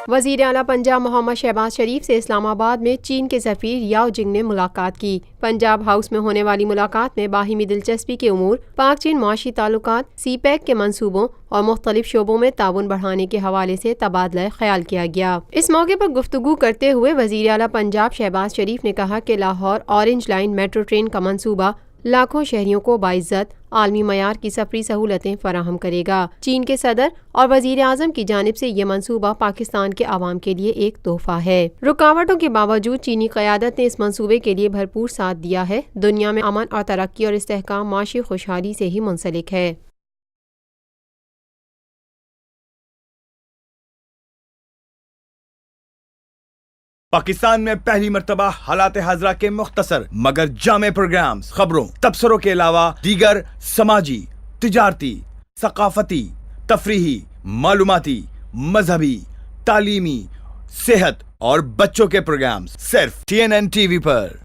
وزیر اعلیٰ پنجاب محمد شہباز شریف سے اسلام آباد میں چین کے سفیر یاؤ جنگ نے ملاقات کی۔ پنجاب ہاؤس میں ہونے والی ملاقات میں باہمی دلچسپی کے امور، پاک چین معاشی تعلقات، سی پیک کے منصوبوں اور مختلف شعبوں میں تعاون بڑھانے کے حوالے سے تبادلہ خیال کیا گیا۔ اس موقع پر گفتگو کرتے ہوئے وزیر اعلیٰ پنجاب شہباز شریف نے کہا کہ Lahore orange line metro train کا منصوبہ لاکھوں شہریوں کو باعزت عالمی معیار کی سفری سہولتیں فراہم کرے گا۔ چین کے صدر اور وزیر اعظم کی جانب سے یہ منصوبہ پاکستان کے عوام کے لیے ایک تحفہ ہے۔ رکاوٹوں کے باوجود چینی قیادت نے اس منصوبے کے لیے بھرپور ساتھ دیا ہے۔ دنیا میں امن اور ترقی اور استحکام معاشی خوشحالی سے ہی منسلک ہے۔ پاکستان میں پہلی مرتبہ حالات حاضرہ کے مختصر مگر جامع پروگرامز، خبروں، تبصروں کے علاوہ دیگر سماجی، تجارتی، ثقافتی، تفریحی، معلوماتی، مذہبی، تعلیمی، صحت اور بچوں کے پروگرامز صرف TNN TV پر۔